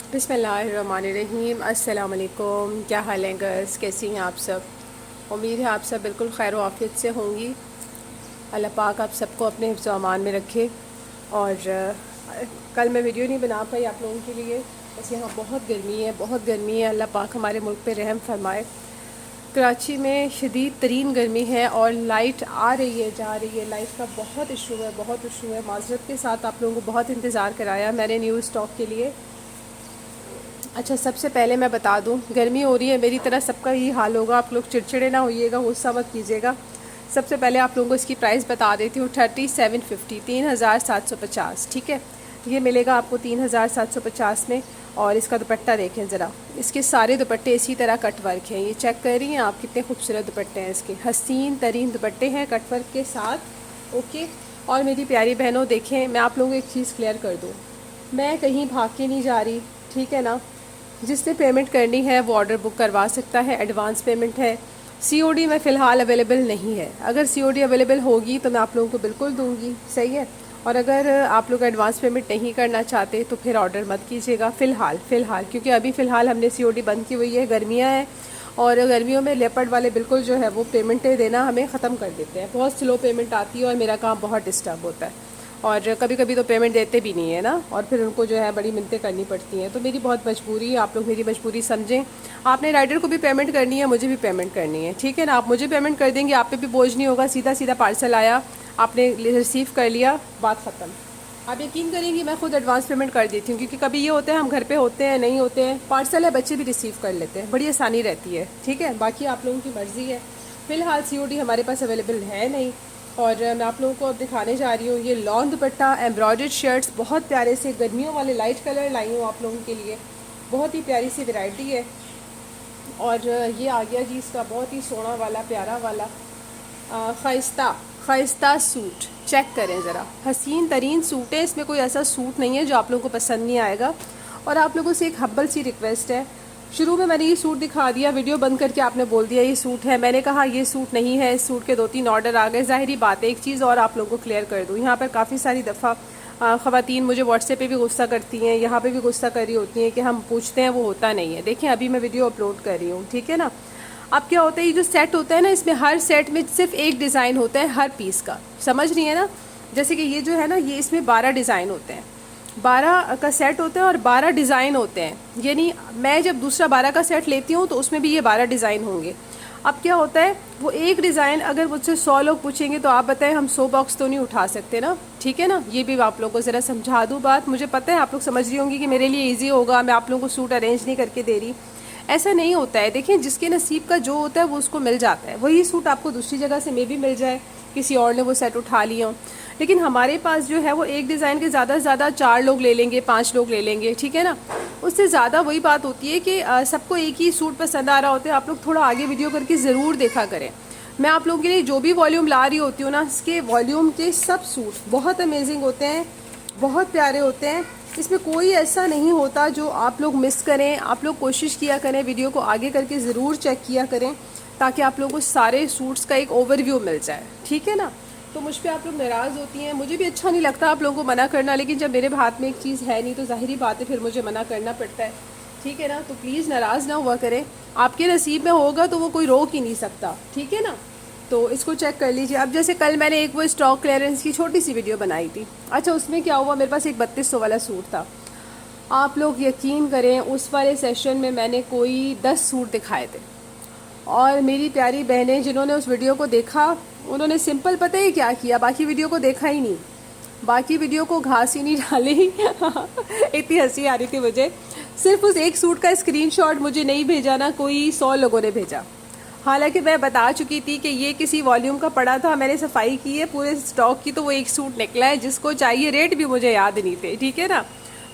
बिस्मिल्लाहिर्रहमानिर्रहीम। अस्सलाम वालेकुम। क्या हाल है गर्ल्स, कैसी हैं आप सब? उम्मीद है आप सब बिल्कुल खैर आफियत से होंगी। अल्लाह पाक आप सबको अपने हिफ्ज़ व अमान में रखे। और कल मैं वीडियो नहीं बना पाई आप लोगों के लिए, बस यहाँ बहुत गर्मी है, बहुत गर्मी है। अल्लाह पाक हमारे मुल्क पे रहम फरमाए। कराची में शदीद तरीन गर्मी है और लाइट आ रही है जा रही है, लाइट का बहुत इशू है, बहुत इशू है। माज़रत के साथ आप लोगों को बहुत इंतज़ार कराया मैंने न्यू स्टॉक के लिए। अच्छा, सबसे पहले मैं बता दूं, गर्मी हो रही है, मेरी तरह सबका यही हाल होगा, आप लोग चिड़चिड़े ना होइएगा, गुस्सा मत कीजिएगा। सबसे पहले आप लोगों को इसकी प्राइस बता देती हूँ। 3750, 3750, ठीक है। ये मिलेगा आपको 3750 में। और इसका दुपट्टा देखें ज़रा, इसके सारे दुपट्टे इसी तरह कट वर्क हैं। ये चेक कर रही हैं आप, कितने खूबसूरत दुपट्टे हैं इसके, हसीन तरीन दुपट्टे हैं कट वर्क के साथ। ओके। और मेरी प्यारी बहनों देखें, मैं आप लोगों को एक चीज़ क्लियर कर दूँ, मैं कहीं भाग के नहीं जा रही, ठीक है ना। जिसने पेमेंट करनी है वो ऑर्डर बुक करवा सकता है, एडवांस पेमेंट है। सीओडी में फ़िलहाल अवेलेबल नहीं है, अगर सीओडी अवेलेबल होगी तो मैं आप लोगों को बिल्कुल दूंगी, सही है। और अगर आप लोग एडवांस पेमेंट नहीं करना चाहते तो फिर ऑर्डर मत कीजिएगा फ़िलहाल, क्योंकि अभी फ़िलहाल हमने सीओडी बंद की हुई है, गर्मियाँ हैं। और गर्मियों में लेपर्ड वाले बिल्कुल जो है वो पेमेंटें देना हमें ख़त्म कर देते हैं, बहुत स्लो पेमेंट आती है और मेरा काम बहुत डिस्टर्ब होता है। और कभी कभी तो पेमेंट देते भी नहीं है ना, और फिर उनको जो है बड़ी मिन्नतें करनी पड़ती हैं। तो मेरी बहुत मजबूरी है, आप लोग मेरी मजबूरी समझें। आपने राइडर को भी पेमेंट करनी है, मुझे भी पेमेंट करनी है, ठीक है ना। आप मुझे पेमेंट कर देंगे, आप पे भी बोझ नहीं होगा, सीधा सीधा पार्सल आया, आपने रिसीव कर लिया, बात ख़त्म। आप यकीन करेंगी मैं खुद एडवांस पेमेंट कर देती हूँ, क्योंकि कभी ये होता है हम घर पे होते हैं, नहीं होते हैं, पार्सल है, बच्चे भी रिसीव कर लेते हैं, बड़ी आसानी रहती है, ठीक है। बाकी आप लोगों की मर्ज़ी है। फ़िलहाल सीओडी हमारे पास अवेलेबल है नहीं। और मैं आप लोगों को अब दिखाने जा रही हूँ ये लॉन दुपट्टा, एम्ब्रॉयडर्ड शर्ट्स, बहुत प्यारे से गर्मियों वाले लाइट कलर लाई हूँ आप लोगों के लिए, बहुत ही प्यारी सी वैरायटी है। और ये आ गया जी इसका बहुत ही सोना वाला प्यारा वाला ख़ाइस्ता ख़ाइस्ता सूट, चेक करें ज़रा, हसीन तरीन सूट है, इसमें कोई ऐसा सूट नहीं है जो आप लोगों को पसंद नहीं आएगा। और आप लोगों से एक हब्बल सी रिक्वेस्ट है, शुरू में मैंने ये सूट दिखा दिया, वीडियो बंद करके आपने बोल दिया ये सूट है, मैंने कहा ये सूट नहीं है, इस सूट के 2-3 ऑर्डर आ गए। ज़ाहिरी बात है, एक चीज़ और आप लोगों को क्लियर कर दूँ, यहाँ पर काफ़ी सारी दफ़ा ख़वातीन मुझे व्हाट्सएप पे भी गुस्सा करती हैं, यहाँ पे भी गुस्सा कर रही होती हैं कि हम पूछते हैं वो होता नहीं है। देखिए अभी मैं वीडियो अपलोड कर रही हूँ, ठीक है ना। अब क्या होता है, ये जो सेट होता है ना, इसमें हर सेट में सिर्फ एक डिज़ाइन होता है हर पीस का, समझ रही है ना। जैसे कि ये जो है ना, ये इसमें 12 डिज़ाइन होते हैं, 12 का सेट होता है और 12 डिज़ाइन होते हैं। यानी मैं जब दूसरा 12 का सेट लेती हूँ तो उसमें भी ये 12 डिज़ाइन होंगे। अब क्या होता है, वो एक डिज़ाइन अगर मुझसे 100 लोग पूछेंगे तो आप बताएं हम 100 बॉक्स तो नहीं उठा सकते ना, ठीक है ना। ये भी आप लोगों को ज़रा समझा दूँ बात, मुझे पता है आप लोग समझ रही होंगी कि मेरे लिए ईजी होगा, मैं आप लोगों को सूट अरेंज नहीं करके दे रही, ऐसा नहीं होता है। देखिए जिसके नसीब का जो होता है वो उसको मिल जाता है, वही सूट आपको दूसरी जगह से मे भी मिल जाए, किसी और ने वो सेट उठा लिया। लेकिन हमारे पास जो है वो एक डिज़ाइन के ज़्यादा से ज़्यादा 4 लोग ले लेंगे, 5 लोग ले लेंगे, ठीक है ना। उससे ज़्यादा वही बात होती है कि सबको एक ही सूट पसंद आ रहा होता है। आप लोग थोड़ा आगे वीडियो करके ज़रूर देखा करें। मैं आप लोगों के लिए जो भी वॉल्यूम ला रही होती हूँ ना, इसके वॉल्यूम के सब सूट बहुत अमेजिंग होते हैं, बहुत प्यारे होते हैं। इसमें कोई ऐसा नहीं होता जो आप लोग मिस करें। आप लोग कोशिश किया करें, वीडियो को आगे करके ज़रूर चेक किया करें, ताकि आप लोगों को सारे सूट्स का एक ओवरव्यू मिल जाए, ठीक है ना। तो मुझ पर आप लोग नाराज़ होती हैं, मुझे भी अच्छा नहीं लगता आप लोगों को मना करना, लेकिन जब मेरे हाथ में एक चीज़ है नहीं तो ज़ाहिरी बात है फिर मुझे मना करना पड़ता है, ठीक है ना। तो प्लीज़ नाराज़ ना हुआ करें, आपके नसीब में होगा तो वो कोई रोक ही नहीं सकता, ठीक है ना। तो इसको चेक कर लीजिए। अब जैसे कल मैंने एक वो स्टॉक क्लियरेंस की छोटी सी वीडियो बनाई थी, अच्छा उसमें क्या हुआ, मेरे पास एक 3200 वाला सूट था। आप लोग यकीन करें उस वाले सेशन में मैंने कोई 10 सूट दिखाए थे, और मेरी प्यारी बहनें जिन्होंने उस वीडियो को देखा उन्होंने सिंपल पता ही क्या किया, बाकी वीडियो को देखा ही नहीं, बाकी वीडियो को घास ही नहीं डाली। इतनी हंसी आ रही थी मुझे। सिर्फ उस एक सूट का स्क्रीनशॉट मुझे नहीं भेजा ना, कोई 100 लोगों ने भेजा। हालांकि मैं बता चुकी थी कि ये किसी वॉल्यूम का पड़ा था, मैंने सफाई की है पूरे स्टॉक की, तो वो एक सूट निकला है जिसको चाहिए, रेट भी मुझे याद नहीं थे, ठीक है ना।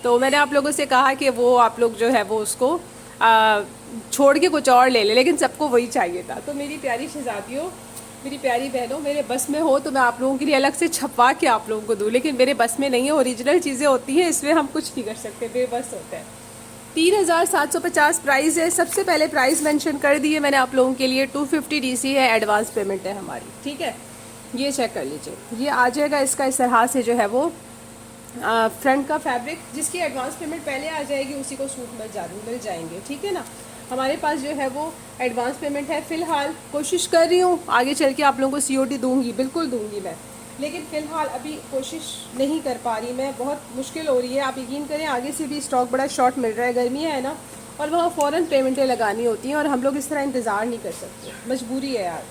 तो मैंने आप लोगों से कहा कि वो आप लोग जो है वो उसको छोड़ के कुछ और ले ले, लेकिन सबको वही चाहिए था। तो मेरी प्यारी शहजादियों, मेरी प्यारी बहनों, मेरे बस में हो तो मैं आप लोगों के लिए अलग से छपवा के आप लोगों को दूँ, लेकिन मेरे बस में नहीं है, ओरिजिनल चीज़ें होती हैं, इसमें हम कुछ नहीं कर सकते, बेबस होता है। 3750 प्राइस है। सबसे पहले प्राइस मेंशन कर दिए मैंने आप लोगों के लिए, 250 डीसी है, एडवांस पेमेंट है हमारी, ठीक है। ये चेक कर लीजिए, ये आ जाएगा इसका इस तरह से जो है वो फ्रंट का फैब्रिक, जिसकी एडवांस पेमेंट पहले आ जाएगी उसी को सूट मिल जाएंगे, ठीक है ना। हमारे पास जो है वो एडवांस पेमेंट है। फ़िलहाल कोशिश कर रही हूँ, आगे चल के आप लोगों को COD दूंगी, बिल्कुल दूंगी मैं, लेकिन फ़िलहाल अभी कोशिश नहीं कर पा रही मैं, बहुत मुश्किल हो रही है। आप यकीन करें, आगे से भी स्टॉक बड़ा शॉर्ट मिल रहा है, गर्मी है ना, और वहाँ फ़ौरन पेमेंटें लगानी होती हैं और हम लोग इस तरह इंतज़ार नहीं कर सकते, मजबूरी है यार,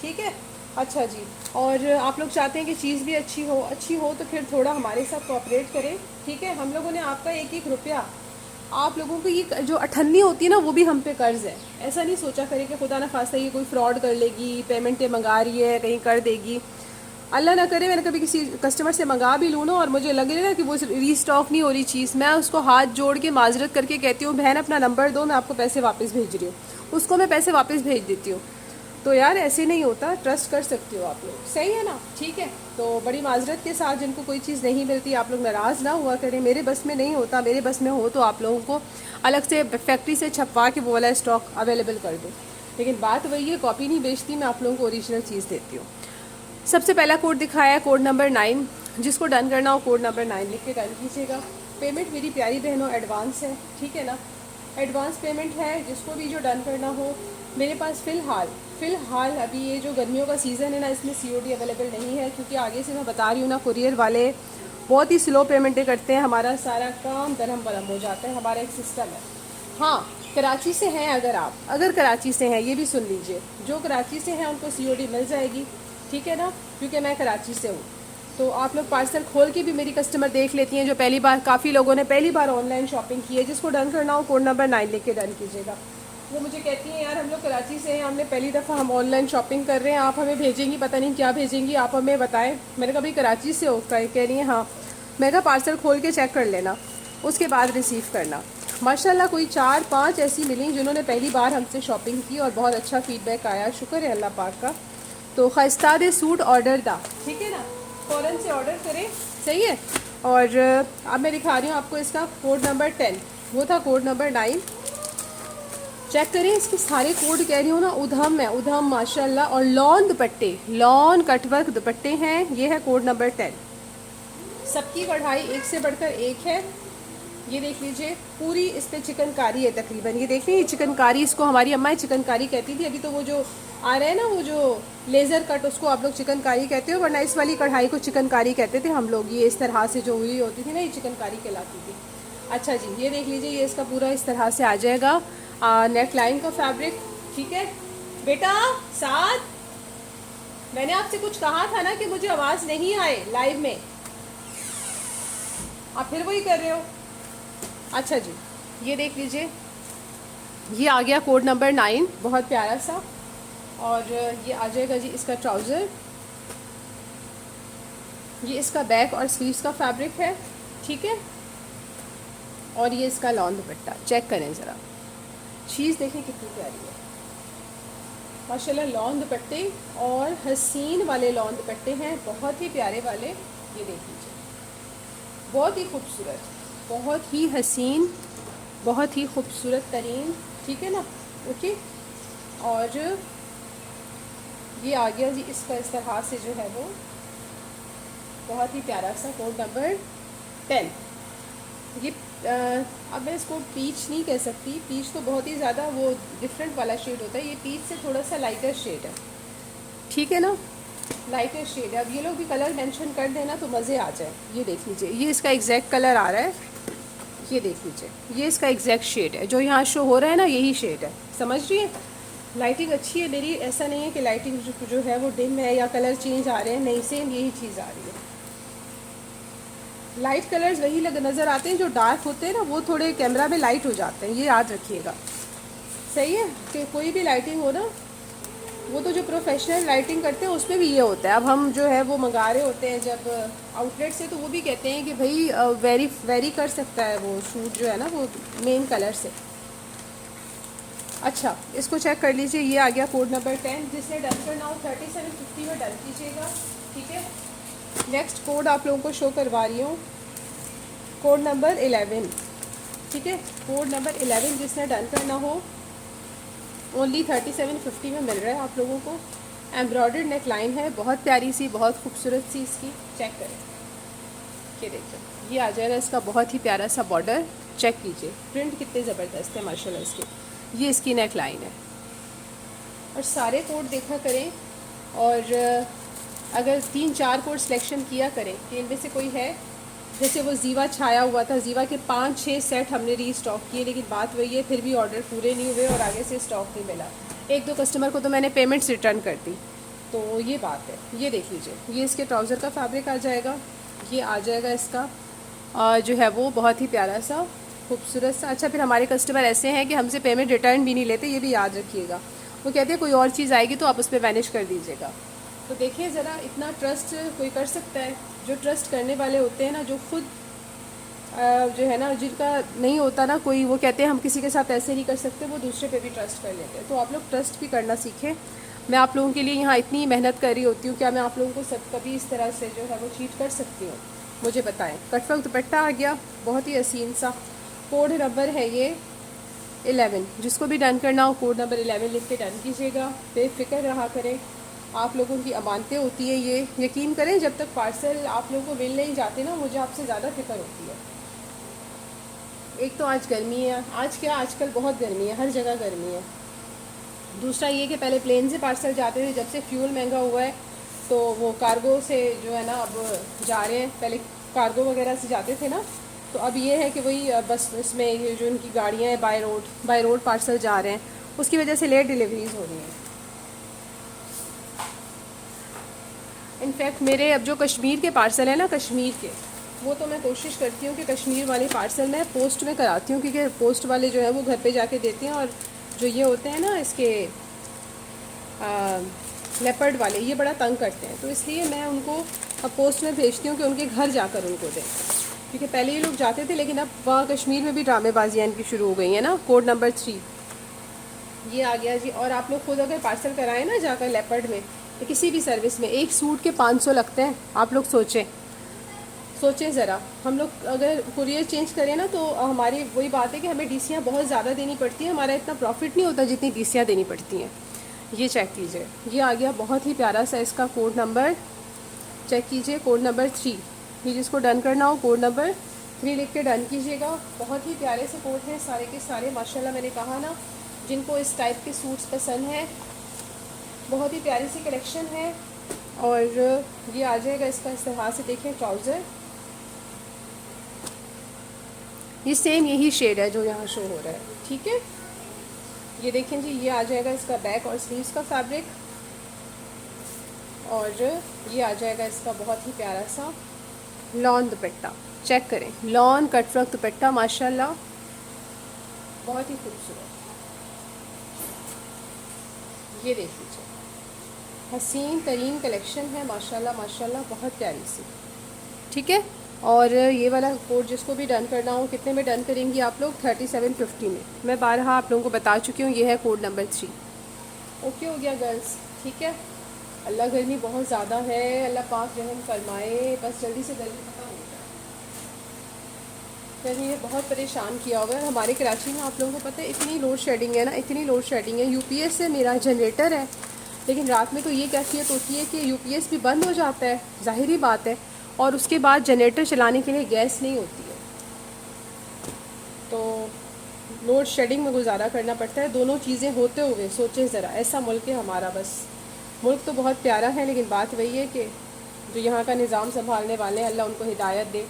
ठीक है। अच्छा जी, और आप लोग चाहते हैं कि चीज़ भी अच्छी हो तो फिर थोड़ा हमारे साथ कोऑपरेट करें, ठीक है। हम लोगों ने आपका एक एक रुपया, आप लोगों को ये जो अठन्नी होती है ना, वो भी हम पे कर्ज है। ऐसा नहीं सोचा करें कि खुदा ना खास्ता ये कोई फ्रॉड कर लेगी, पेमेंटें मंगा रही है, कहीं कर देगी। अल्लाह ना करे मैंने कभी किसी कस्टमर से मंगा भी लूँ ना और मुझे लगे ना कि वो रीस्टॉक नहीं हो रही चीज़, मैं उसको हाथ जोड़ के माजरत करके कहती हूँ, बहन अपना नंबर दो, मैं आपको पैसे वापस भेज रही हूँ, उसको मैं पैसे वापस भेज देती हूँ। तो यार ऐसे नहीं होता, ट्रस्ट कर सकते हो आप लोग, सही है ना, ठीक है। तो बड़ी माजरत के साथ जिनको कोई चीज़ नहीं मिलती, आप लोग नाराज़ ना हुआ करें, मेरे बस में नहीं होता, मेरे बस में हो तो आप लोगों को अलग से फैक्ट्री से छपवा के वो वाला स्टॉक अवेलेबल कर दो। लेकिन बात वही है, कॉपी नहीं बेचती मैं, आप लोगों को ओरिजिनल चीज़ देती हूँ। सबसे पहला कोड दिखाया है, कोड नंबर 9, जिसको डन करना हो कोड नंबर 9 लिख के डन कीजिएगा। पेमेंट मेरी प्यारी बहनों एडवांस है, ठीक है ना, एडवांस पेमेंट है, जिसको भी जो डन करना हो। मेरे पास फ़िलहाल अभी ये जो गर्मियों का सीज़न है ना, इसमें COD अवेलेबल नहीं है, क्योंकि आगे से मैं बता रही हूँ ना, कुरियर वाले बहुत ही स्लो पेमेंटें करते हैं, हमारा सारा काम दरहम बरहम हो जाता है, हमारा एक सिस्टम है। हाँ, कराची से हैं अगर कराची से हैं, ये भी सुन लीजिए, जो कराची से हैं उनको COD मिल जाएगी, ठीक है ना, क्योंकि मैं कराची से हूँ। तो आप लोग पार्सल खोल के भी मेरी कस्टमर देख लेती हैं, जो पहली बार, काफ़ी लोगों ने पहली बार ऑनलाइन शॉपिंग की है। जिसको डन करना हो कोड नंबर 9 लिख के डन कीजिएगा। वो मुझे कहती हैं, यार हम लोग कराची से हैं, हमने पहली दफ़ा हम ऑनलाइन शॉपिंग कर रहे हैं, आप हमें भेजेंगी, पता नहीं क्या भेजेंगी, आप हमें बताएं। मैंने कहा भाई कराची से हो, कह रही हैं हाँ। मैं कहा पार्सल खोल के चेक कर लेना, उसके बाद रिसीव करना। माशाल्लाह कोई 4-5 ऐसी मिली जिन्होंने पहली बार हमसे शॉपिंग की और बहुत अच्छा फ़ीडबैक आया, शुक्र है अल्लाह पाक का। तो खस्ता दे सूट ऑर्डर दा, ठीक है ना, फ़ौरन से ऑर्डर करें, सही है। और अब मैं दिखा रही हूँ आपको इसका कोड नंबर 10, वो था कोड नंबर 9। चेक करें इसके सारे कोड, कह रही हूँ ना, उधम है, उधम माशाल्लाह। और लॉन दुपट्टे, लॉन कटवर्क दुपट्टे हैं, ये है कोड नंबर 10। सबकी कढ़ाई एक से बढ़कर एक है, ये देख लीजिए, पूरी इस पर चिकनकारी है तकरीबन, ये देख लीजिए चिकनकारी, इसको हमारी अम्मा चिकनकारी कहती थी। अभी तो वो जो आ रहा है ना, वो जो लेज़र कट, उसको आप लोग चिकनकारी कहते हो, वरना इस वाली कढ़ाई को चिकनकारी कहते थे हम लोग। ये इस तरह से जो हुई होती थी ना, ये चिकनकारी कहलाती थी। अच्छा जी, ये देख लीजिए, ये इसका पूरा इस तरह से आ जाएगा नेक लाइन का फैब्रिक, ठीक है। बेटा साथ, मैंने आपसे कुछ कहा था ना कि मुझे आवाज़ नहीं आए लाइव में, आप फिर वही कर रहे हो। अच्छा जी, ये देख लीजिए, ये आ गया कोड नंबर 9, बहुत प्यारा सा। और ये आ जाएगा जी इसका ट्राउज़र, ये इसका बैक और स्लीव्स का फैब्रिक है, ठीक है। और ये इसका लॉन दुपट्टा, चेक करें ज़रा, चीज़ देखें कितनी प्यारी है माशाल्लाह। लॉन दुपट्टे और हसीन वाले लॉन दुपट्टे हैं, बहुत ही प्यारे वाले, ये देख लीजिए, बहुत ही खूबसूरत, बहुत ही हसीन, बहुत ही खूबसूरत तरीन, ठीक है ना, ओके। और ये आ गया जी इसका इस तरह से जो है वो बहुत ही प्यारा सा कोड नंबर 10। ये अब मैं इसको पीच नहीं कह सकती, पीच तो बहुत ही ज़्यादा वो डिफरेंट वाला शेड होता है, ये पीच से थोड़ा सा लाइटर शेड है, ठीक है ना, लाइटर शेड है। अब ये लोग भी कलर मेंशन कर देना तो मज़े आ जाए। ये देख लीजिए, ये इसका एग्जैक्ट कलर आ रहा है, ये देख लीजिए, ये इसका एग्जैक्ट शेड है, जो यहाँ शो हो रहा है ना, यही शेड है, समझ रही है। लाइटिंग अच्छी है मेरी, ऐसा नहीं है कि लाइटिंग जो है वो डिम है या कलर चेंज आ रहे हैं, नहीं, सेम यही चीज़ आ रही है। लाइट कलर्स वही नज़र आते हैं, जो डार्क होते हैं ना वो थोड़े कैमरा में लाइट हो जाते हैं, ये याद रखिएगा, सही है। कि कोई भी लाइटिंग हो ना, वो तो जो प्रोफेशनल लाइटिंग करते हैं उसमें भी ये होता है। अब हम जो है वो मंगा रहे होते हैं जब आउटलेट से, तो वो भी कहते हैं कि भाई वेरी कर सकता है वो शूट जो है ना, वो मेन कलर से। अच्छा, इसको चेक कर लीजिए, ये आ गया कोड नंबर 10, जिसने डन करना हो 3750 में डन कीजिएगा, ठीक है। नेक्स्ट कोड आप लोगों को शो करवा रही हूँ, कोड नंबर 11, ठीक है, कोड नंबर 11 जिसने डन करना हो, ओनली 3750 में मिल रहा है आप लोगों को। एम्ब्रॉयडर्ड नेक लाइन है, बहुत प्यारी सी, बहुत खूबसूरत सी, इसकी चेक करें, ये देखिए ये आ जाएगा इसका बहुत ही प्यारा सा बॉर्डर। चेक कीजिए प्रिंट कितने ज़बरदस्त है माशाल्लाह इसके। ये इसकी नेक लाइन है और सारे कोड देखा करें और अगर 3-4 कोड सिलेक्शन किया करें कि इनमें से कोई है। जैसे वो जीवा छाया हुआ था, जीवा के 5-6 सेट हमने रीस्टॉक किए, लेकिन बात वही है फिर भी ऑर्डर पूरे नहीं हुए और आगे से स्टॉक नहीं मिला। 1-2 कस्टमर को तो मैंने पेमेंट्स रिटर्न कर दी। तो ये बात है। ये देख लीजिए ये इसके ट्राउज़र का फैब्रिक आ जाएगा। ये आ जाएगा इसका जो है वो बहुत ही प्यारा सा खूबसूरत सा। अच्छा फिर हमारे कस्टमर ऐसे हैं कि हमसे पेमेंट रिटर्न भी नहीं लेते, ये भी याद रखिएगा। वो कहते हैं कोई और चीज़ आएगी तो आप उस पर वैनिश कर दीजिएगा। तो देखिए ज़रा इतना ट्रस्ट कोई कर सकता है? जो ट्रस्ट करने वाले होते हैं ना, जो खुद जो है ना, जिनका नहीं होता ना कोई, वो कहते हैं हम किसी के साथ ऐसे नहीं कर सकते, वो दूसरे पे भी ट्रस्ट कर लेते हैं। तो आप लोग ट्रस्ट भी करना सीखें। मैं आप लोगों के लिए यहाँ इतनी मेहनत कर रही होती हूँ, क्या मैं आप लोगों को सब कभी इस तरह से जो है वो चीट कर सकती हूँ? मुझे बताएं। कटवर्क दुपट्टा आ गया, बहुत ही हसीन सा। कोड नंबर है ये 11। जिसको भी डन करना हो कोड नंबर 11 लिख के डन कीजिएगा। बेफिक्र रहा करें, आप लोगों की अमानतें होती है ये। यकीन करें जब तक पार्सल आप लोगों को मिल नहीं जाते ना, मुझे आपसे ज़्यादा फिक्र होती है। एक तो आज गर्मी है, आज क्या आजकल बहुत गर्मी है, हर जगह गर्मी है। दूसरा ये कि पहले प्लेन से पार्सल जाते थे, जब से फ्यूल महंगा हुआ है तो वो कार्गो से जो है ना अब जा रहे हैं। पहले कार्गो वगैरह से जाते थे ना, तो अब ये है कि वही बस इसमें ये जो इनकी गाड़ियाँ हैं बाय रोड पार्सल जा रहे हैं, उसकी वजह से लेट डिलीवरीज हो रही हैं। इनफैक्ट मेरे अब जो कश्मीर के पार्सल है ना, कश्मीर के, वो तो मैं कोशिश करती हूँ कि कश्मीर वाले पार्सल मैं पोस्ट में कराती हूँ, क्योंकि पोस्ट वाले जो है वो घर पे जाके देते हैं। और जो ये होते हैं ना इसके लेपर्ड वाले, ये बड़ा तंग करते हैं, तो इसलिए मैं उनको अब पोस्ट में भेजती हूँ कि उनके घर जाकर उनको दें। क्योंकि पहले ये लोग जाते थे, लेकिन अब वहाँ कश्मीर में भी ड्रामेबाजियाँ इनकी शुरू हो गई हैं ना। कोड नंबर 3 ये आ गया जी। और आप लोग खुद अगर पार्सल कराएं ना जाकर लेपर्ड में, तो किसी भी सर्विस में एक सूट के 500 लगते हैं। आप लोग सोचें ज़रा। हम लोग अगर कुरियर चेंज करें ना, तो हमारी वही बात है कि हमें डीसियाँ बहुत ज़्यादा देनी पड़ती हैं। हमारा इतना प्रॉफिट नहीं होता जितनी डीसियाँ देनी पड़ती हैं। ये चेक कीजिए, ये आ गया बहुत ही प्यारा सा इसका कोड नंबर। चेक कीजिए कोड नंबर 3। ये जिसको डन करना हो कोड नंबर 3 लिख के डन कीजिएगा। बहुत ही प्यारे से कोड हैं सारे के सारे माशाल्लाह। मैंने कहा ना, जिनको इस टाइप के सूट्स पसंद हैं, बहुत ही प्यारी सी कलेक्शन है। और ये आ जाएगा इसका इस तरह से, देखें ट्राउज़र, ये सेम यही शेड है जो यहाँ शो हो रहा है, ठीक है। ये देखें जी, ये आ जाएगा इसका बैक और स्लीव्स का फैब्रिक। और ये आ जाएगा इसका बहुत ही प्यारा सा लॉन दुपट्टा। चेक करें, लॉन कटवर्क दुपट्टा माशाल्लाह, बहुत ही खूबसूरत। ये देख लीजिए, हसीन तरीन कलेक्शन है माशाल्लाह माशाल्लाह, बहुत प्यारी सी, ठीक है। और ये वाला कोड जिसको भी डन करना हो, कितने में डन करेंगी आप लोग? 3750 में। मैं बारहा आप लोगों को बता चुकी हूँ, ये है कोड नंबर 3। ओके हो गया गर्ल्स, ठीक है। अल्लाह गर्मी बहुत ज़्यादा है, अल्लाह पाक रहम फरमाए, बस जल्दी से गर्मी खत्म हो जाए। गर्मी ने बहुत परेशान किया हुआ है हमारे कराची में। आप लोगों को पता है इतनी लोड शेडिंग है ना, इतनी लोड शेडिंग है। यूपीएस से मेरा जनरेटर है, लेकिन रात में तो ये कैफियत होती है कि यूपीएस भी बंद हो जाता है, ज़ाहिरी बात है। और उसके बाद जनरेटर चलाने के लिए गैस नहीं होती है, तो लोड शेडिंग में गुजारा करना पड़ता है। दोनों चीज़ें होते हुए सोचें ज़रा, ऐसा मुल्क है हमारा। बस मुल्क तो बहुत प्यारा है, लेकिन बात वही है कि जो यहाँ का निज़ाम संभालने वाले हैं, अल्लाह उनको हिदायत दे।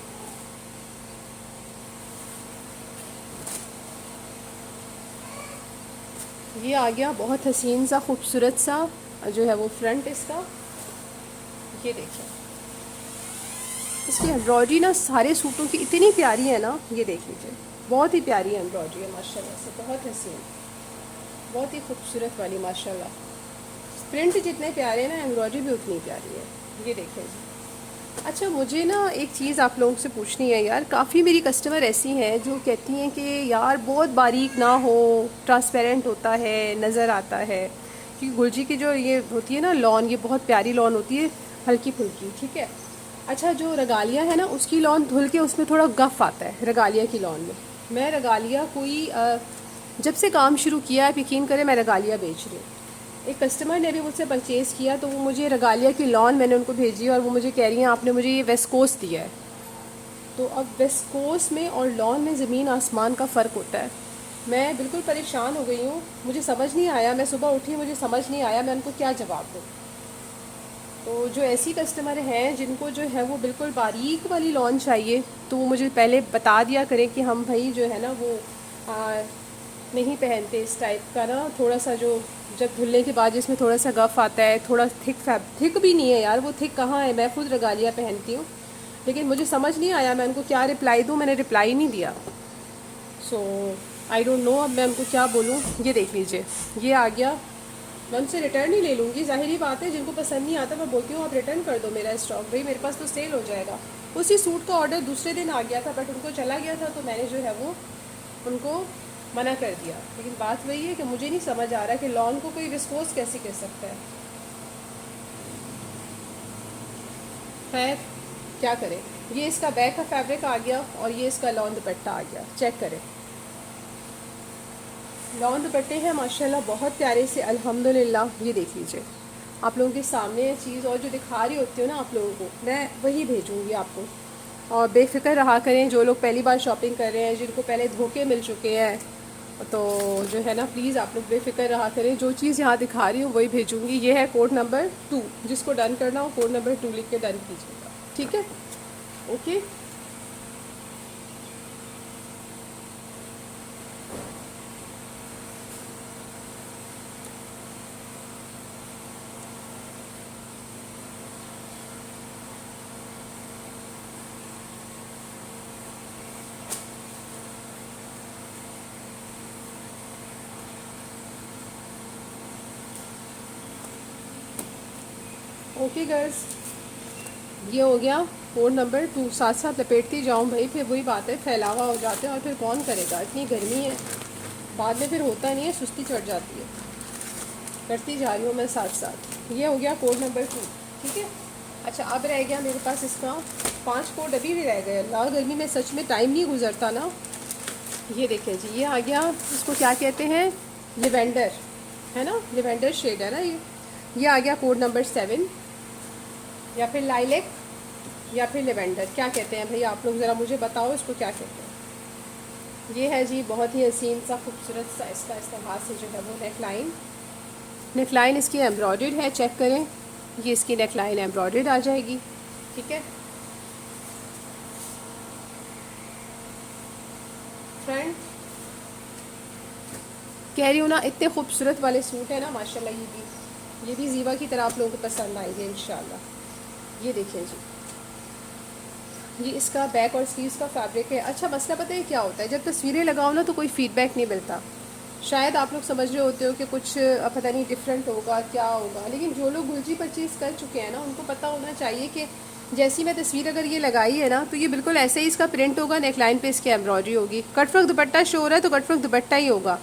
ये आ गया बहुत हसीन सा खूबसूरत सा जो है वो फ्रंट इसका। ये देखिए, इसकी एम्ब्रॉयडरी ना सारे सूटों की इतनी प्यारी है ना, ये देख लीजिए, बहुत ही प्यारी एम्ब्रॉयडरी है माशाल्लाह से, बहुत हसीन, बहुत ही खूबसूरत वाली माशाल्लाह। प्रिंट जितने प्यारे हैं ना, एम्ब्रॉयडरी भी उतनी प्यारी है। ये देखें जी। अच्छा, मुझे ना एक चीज़ आप लोगों से पूछनी है यार। काफ़ी मेरी कस्टमर ऐसी हैं जो कहती हैं कि यार बहुत बारीक ना हो, ट्रांसपेरेंट होता है, नज़र आता है। क्योंकि गुलजी की जो ये होती है ना लॉन, ये बहुत प्यारी लॉन होती है, हल्की फुल्की, ठीक है। अच्छा, जो रगालिया है ना, उसकी लॉन धुल के उसमें थोड़ा गफ़ आता है रगालिया की लॉन में। मैं रगालिया कोई जब से काम शुरू किया, आप यकीन करें, मैं रगालिया बेच रही हूँ। एक कस्टमर ने भी मुझसे परचेज़ किया, तो वो मुझे रगालिया की लॉन मैंने उनको भेजी, और वो मुझे कह रही हैं आपने मुझे ये वेस्कोस दिया है। तो अब विस्कोस में और लॉन में ज़मीन आसमान का फ़र्क होता है। मैं बिल्कुल परेशान हो गई हूँ, मुझे समझ नहीं आया, मैं सुबह उठी मुझे समझ नहीं आया मैं उनको क्या जवाब दूँ। तो जो ऐसी कस्टमर हैं जिनको जो है वो बिल्कुल बारीक वाली लॉन चाहिए, तो वो मुझे पहले बता दिया करें कि हम भाई जो है ना वो नहीं पहनते इस टाइप का ना, थोड़ा सा जो जब धुलने के बाद जिसमें थोड़ा सा गफ़ आता है, थोड़ा थिक भी नहीं है यार, वो थिक कहाँ है, मैं खुद रगालियाँ पहनती हूँ। लेकिन मुझे समझ नहीं आया मैं उनको क्या रिप्लाई दूँ, मैंने रिप्लाई नहीं दिया। सो आई डोंट नो अब मैं उनको क्या बोलूँ। ये देख लीजिए, ये आ गया। मैं उनसे रिटर्न ही ले लूँगी, ज़ाहिरी बात है, जिनको पसंद नहीं आता मैं बोलती हूँ आप रिटर्न कर दो मेरा स्टॉक, भाई मेरे पास तो सेल हो जाएगा। उसी सूट का ऑर्डर दूसरे दिन आ गया था, बट उनको चला गया था, तो मैंने जो है वो उनको मना कर दिया। लेकिन बात वही है कि मुझे नहीं समझ आ रहा कि लॉन को कोई विस्कोस कैसे कह सकता है। खैर क्या करें, ये इसका बैक का फैब्रिक आ गया और ये इसका लॉन दुपट्टा आ गया। चेक करें, लॉन दुपट्टे हैं माशाल्लाह बहुत प्यारे से, अल्हम्दुलिल्लाह। ये देख लीजिए, आप लोगों के सामने है चीज़, और जो दिखा रही होती हूँ ना आप लोगों को, मैं वही भेजूँगी आपको। और बेफिक्र रहा करें, जो लोग पहली बार शॉपिंग कर रहे हैं, जिनको पहले धोखे मिल चुके हैं, तो जो है ना प्लीज़ आप लोग बेफिक्र रहा करें, जो चीज़ यहाँ दिखा रही हूँ वही भेजूँगी। ये है कोड नंबर 2, जिसको डन करना हो कोड नंबर 2 लिख के डन कीजिएगा, ठीक है? ओके, ओके गर्ल्स, ये हो गया कोड नंबर 2। साथ साथ लपेटती जाऊँ भाई, फिर वही बात है, फैलावा हो जाते हैं और फिर कौन करेगा, इतनी गर्मी है, बाद में फिर होता नहीं है, सुस्ती चढ़ जाती है। करती जा रही हूँ मैं साथ साथ। ये हो गया कोड नंबर 2, ठीक है? अच्छा, अब रह गया मेरे पास इसका 5 कोड अभी भी रह गए। अल्लाह, गर्मी में सच में टाइम नहीं गुजरता ना। ये देखें जी, ये आ गया, इसको क्या कहते हैं, लिवेंडर है ना, लिवेंडर शेड है ना ये आ गया कोड नंबर 7, या फिर लाइलेक, या फिर लेवेंडर, क्या कहते हैं भाई आप लोग ज़रा मुझे बताओ इसको क्या कहते हैं। ये है जी बहुत ही हसीन सा खूबसूरत सा इसका इस्तेमाल से जो है वो नेकलाइन, नेकलाइन इसकी एम्ब्रॉयडर्ड है, चेक करें, ये इसकी नेकलाइन एम्ब्रॉयडर्ड आ जाएगी, ठीक है फ्रेंड। कह रही हूँ ना, इतने खूबसूरत वाले सूट है ना माशाल्लाह, ये भी ज़ीवा की तरह आप लोगों को पसंद आएंगे इंशाल्लाह। ये देखें जी, ये इसका बैक और स्लीव्स का फैब्रिक है। अच्छा, मसला पता है क्या होता है, जब तस्वीरें लगाओ ना तो कोई फीडबैक नहीं मिलता। शायद आप लोग समझ रहे होते हो कि कुछ पता नहीं डिफरेंट होगा क्या होगा, लेकिन जो लोग गुलजी परचेज़ कर चुके हैं ना उनको पता होना चाहिए कि जैसी मैं तस्वीर अगर ये लगाई है ना, तो ये बिल्कुल ऐसे ही इसका प्रिंट होगा, नेकलाइन पे इसकी एम्ब्रॉयडरी होगी। कटफ्रॉक दुपट्टा शो हो रहा है तो कटफ्रॉक दुपट्टा ही होगा।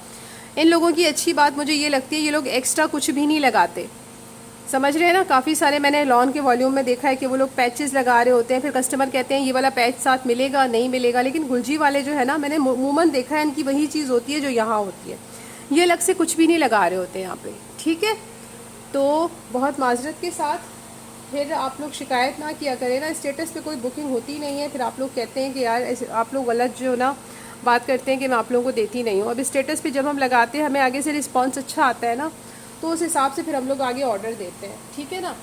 इन लोगों की अच्छी बात मुझे ये लगती है, ये लोग एक्स्ट्रा कुछ भी नहीं लगाते, समझ रहे हैं ना। काफ़ी सारे मैंने लॉन के वॉल्यूम में देखा है कि वो लोग पैचेस लगा रहे होते हैं, फिर कस्टमर कहते हैं ये वाला पैच साथ मिलेगा नहीं मिलेगा, लेकिन गुलजी वाले जो है ना, मैंने अमूमन देखा है इनकी वही चीज़ होती है जो यहाँ होती है, ये अलग से कुछ भी नहीं लगा रहे होते यहाँ पे, ठीक है? तो बहुत माजरत के साथ, फिर आप लोग शिकायत ना किया करें ना, स्टेटस पे कोई बुकिंग होती नहीं है, फिर आप लोग कहते हैं कि यार आप लोग गलत जो ना बात करते हैं कि मैं आप लोगों को देती नहीं हूँ। अब स्टेटस पे जब हम लगाते हैं हमें आगे से रिस्पांस अच्छा आता है ना, तो उस हिसाब से फिर हम लोग आगे ऑर्डर देते हैं, ठीक है ना।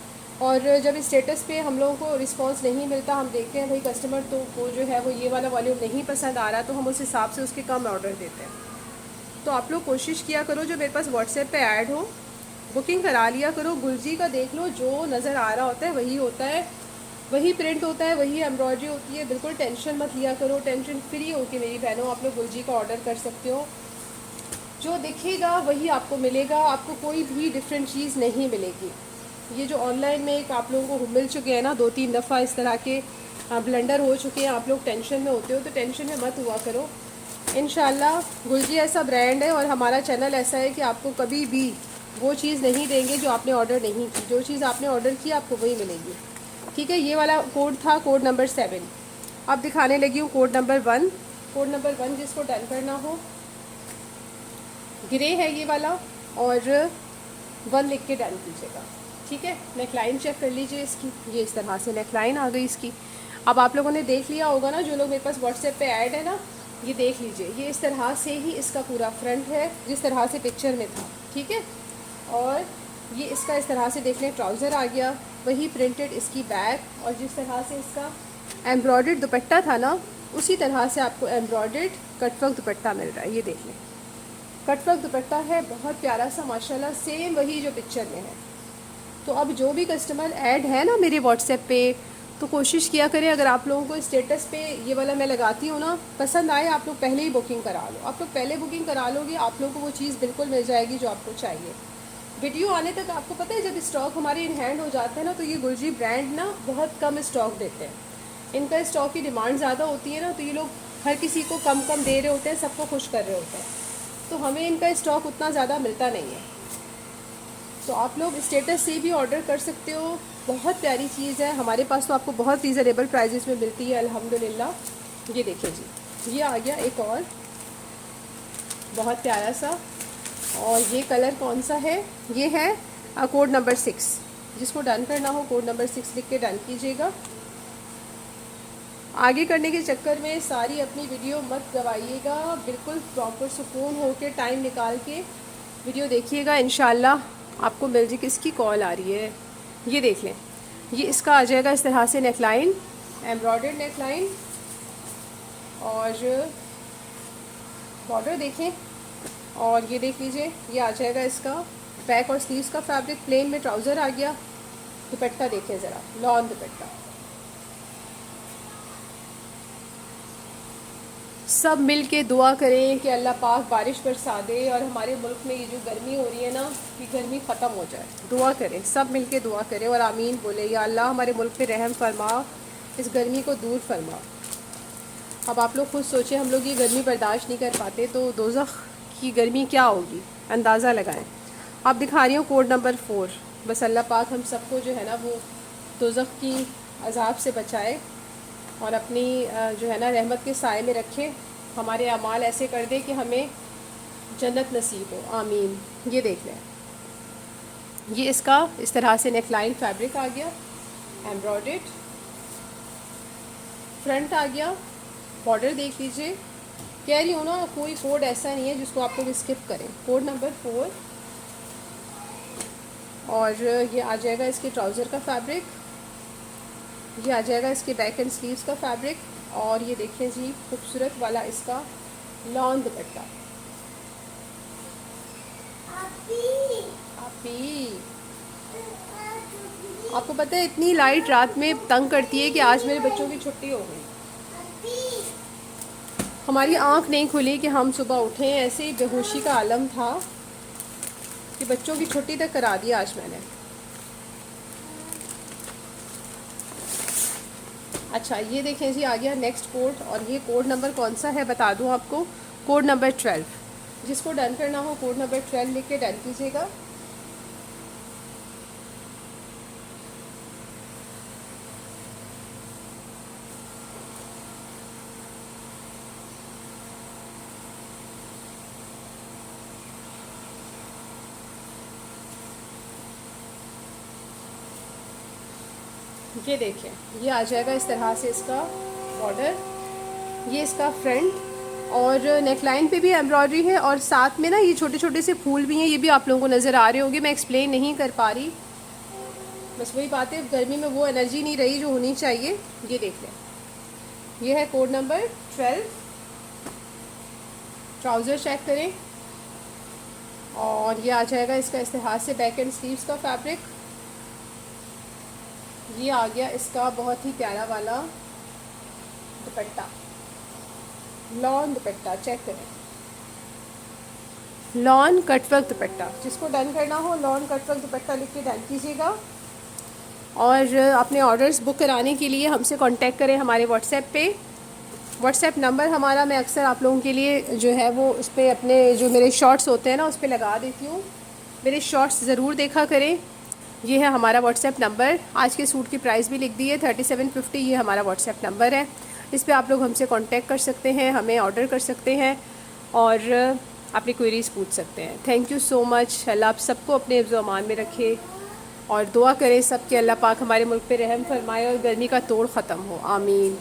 और जब स्टेटस पे हम लोगों को रिस्पांस नहीं मिलता, हम देखते हैं भाई कस्टमर तो वो जो है वो ये वाला वॉल्यूम नहीं पसंद आ रहा, तो हम उस हिसाब से उसके कम ऑर्डर देते हैं। तो आप लोग कोशिश किया करो, जो मेरे पास व्हाट्सएप पे ऐड हो बुकिंग करा लिया करो। गुलजी का देख लो, जो नज़र आ रहा होता है वही होता है, वही प्रिंट होता है, वही एम्ब्रॉयडरी होती है। बिल्कुल टेंशन मत लिया करो, टेंशन फ्री हो के मेरी बहनों आप लोग गुलजी का ऑर्डर कर सकते हो। जो दिखेगा वही आपको मिलेगा, आपको कोई भी डिफरेंट चीज़ नहीं मिलेगी। ये जो ऑनलाइन में एक आप लोगों को मिल चुके हैं ना 2-3 दफ़ा इस तरह के ब्लंडर हो चुके हैं, आप लोग टेंशन में होते हो, तो टेंशन में मत हुआ करो। इंशाल्लाह गुलजी ऐसा ब्रांड है और हमारा चैनल ऐसा है कि आपको कभी भी वो चीज़ नहीं देंगे जो आपने ऑर्डर नहीं की, जो चीज़ आपने ऑर्डर की आपको वही मिलेगी, ठीक है। ये वाला कोड था कोड नंबर 7। अब दिखाने लगी हूँ कोड नंबर 1। कोड नंबर 1 जिसको डन करना हो, ग्रे है ये वाला, और 1 लिख के डन कीजिएगा, ठीक है। नेकलाइन चेक कर लीजिए इसकी, ये इस तरह से नेकलाइन आ गई इसकी। अब आप लोगों ने देख लिया होगा ना, जो लोग मेरे पास व्हाट्सएप पे ऐड है ना, ये देख लीजिए, ये इस तरह से ही इसका पूरा फ्रंट है जिस तरह से पिक्चर में था, ठीक है। और ये इसका इस तरह से देख लें ट्राउज़र आ गया, वही प्रिंटेड इसकी बैक, और जिस तरह से इसका एम्ब्रॉयडर्ड दुपट्टा था ना, उसी तरह से आपको एम्ब्रॉयडर्ड कटवर्क दुपट्टा मिल रहा है। ये देख लें, कटवर्क दुपट्टा है, बहुत प्यारा सा माशाल्लाह, सेम वही जो पिक्चर में है। तो अब जो भी कस्टमर ऐड है ना मेरे व्हाट्सएप पे, तो कोशिश किया करें, अगर आप लोगों को स्टेटस पे ये वाला मैं लगाती हूँ ना, पसंद आए, आप लोग पहले ही बुकिंग करा लो। आप लोग पहले बुकिंग करा लोगे, आप लोगों को वो चीज़ बिल्कुल मिल जाएगी जो आपको चाहिए। वीडियो आने तक आपको पता है, जब स्टॉक हमारे इन हैंड हो जाते हैं ना, तो ये गुरजी ब्रांड ना बहुत कम स्टॉक देते हैं। इनका स्टॉक की डिमांड ज़्यादा होती है ना, तो ये लोग हर किसी को कम कम दे रहे होते हैं, सबको खुश कर रहे होते हैं, तो हमें इनका स्टॉक उतना ज़्यादा मिलता नहीं है। तो आप लोग स्टेटस से भी ऑर्डर कर सकते हो, बहुत प्यारी चीज़ है हमारे पास, तो आपको बहुत रीज़नेबल प्राइजेस में मिलती है अल्हम्दुलिल्लाह। ये देखिए जी, ये आ गया एक और बहुत प्यारा सा, और ये कलर कौन सा है, ये है कोड नंबर 6। जिसको डन करना हो कोड नंबर 6 लिख के डन कीजिएगा। आगे करने के चक्कर में सारी अपनी वीडियो मत गवाइएगा, बिल्कुल प्रॉपर सुकून हो के टाइम निकाल के वीडियो देखिएगा, इंशाल्लाह आपको मिल जाए। किसकी कॉल आ रही है, ये देख लें, ये इसका आ जाएगा इस तरह से नेकलाइन, एम्ब्रॉयडर्ड नेकलाइन, और बॉर्डर देखें, और ये देख लीजिए, ये आ जाएगा इसका बैक और स्लीव्स का फैब्रिक, प्लेन में ट्राउज़र आ गया। दुपट्टा देखें ज़रा, लॉन दुपट्टा। सब मिल के दुआ करें कि अल्लाह पाक बारिश बरसा दे, और हमारे मुल्क में ये जो गर्मी हो रही है ना, कि गर्मी ख़त्म हो जाए। दुआ करें, सब मिल के दुआ करें और आमीन बोले, या अल्लाह हमारे मुल्क पे रहम फरमा, इस गर्मी को दूर फरमा। अब आप लोग खुद सोचें, हम लोग ये गर्मी बर्दाश्त नहीं कर पाते, तो दोज़ख की गर्मी क्या होगी, अंदाज़ा लगाएं। आप दिखा रही हूँ कोड नंबर 4। बस अल्लाह पाक हम सबको जो है ना वो दोज़ख की अजाब से बचाए, और अपनी जो है ना रहमत के साए में रखे, हमारे अमाल ऐसे कर दे कि हमें जन्नत नसीब हो, आमीन। ये देख लें, ये इसका इस तरह से नेकलाइन फैब्रिक आ गया, एम्ब्रॉयडर्ड फ्रंट आ गया, बॉर्डर देख लीजिए। कह रही हूँ ना, कोई कोड ऐसा नहीं है जिसको आप लोग स्किप करें। कोड नंबर 4, और ये आ जाएगा इसके ट्राउज़र का फैब्रिक, ये आ जाएगा इसके बैक एंड स्लीव्स का फैब्रिक, और ये देखिए जी खूबसूरत वाला इसका लॉन दुपट्टा। आपको पता है इतनी लाइट रात में तंग करती है कि आज मेरे बच्चों की छुट्टी हो गई। हमारी आंख नहीं खुली कि हम सुबह उठें, ऐसे ही बेहोशी का आलम था कि बच्चों की छुट्टी तक करा दी आज मैंने। अच्छा, ये देखें जी, आ गया नेक्स्ट कोड, और ये कोड नंबर कौन सा है बता दूं आपको, कोड नंबर 12। जिसको डन करना हो कोड नंबर 12 लिख के डन कीजिएगा। ये देखें, ये आ जाएगा इस तरह से इसका बॉर्डर, ये इसका फ्रंट, और नेकलाइन पे भी एम्ब्रॉयडरी है, और साथ में ना ये छोटे छोटे से फूल भी हैं, ये भी आप लोगों को नज़र आ रहे होंगे। मैं एक्सप्लेन नहीं कर पा रही, बस वही बात है, गर्मी में वो एनर्जी नहीं रही जो होनी चाहिए। ये देख लें, ये है कोड नंबर 12। ट्राउज़र चेक करें, और ये आ जाएगा इसका इस तरह से बैक एंड स्लीव्स का फैब्रिक। ये आ गया इसका बहुत ही प्यारा वाला दुपट्टा, लॉन दुपट्टा, चेक करें, लॉन कटवर्क दुपट्टा। जिसको डन करना हो लॉन कटवर्क दुपट्टा लिख के डन कीजिएगा। और अपने ऑर्डर्स बुक कराने के लिए हमसे कांटेक्ट करें हमारे व्हाट्सएप पे। व्हाट्सएप नंबर हमारा मैं अक्सर आप लोगों के लिए जो है वो उस पर अपने जो मेरे शॉर्ट्स होते हैं ना उस पर लगा देती हूँ, मेरे शॉर्ट्स ज़रूर देखा करें। ये है हमारा व्हाट्सएप नंबर, आज के सूट की प्राइस भी लिख दी है 3750, ये हमारा व्हाट्सएप नंबर है। इस पर आप लोग हमसे कांटेक्ट कर सकते हैं, हमें ऑर्डर कर सकते हैं और अपनी क्वेरीज पूछ सकते हैं। Thank you so much. Allah आप सबको अपने हिफ्ज़-ओ-अमान में रखे और दुआ करें सब कि अल्लाह पाक हमारे मुल्क पे रहम फरमाए और गर्मी का तोड़ ख़त्म हो, आमीन।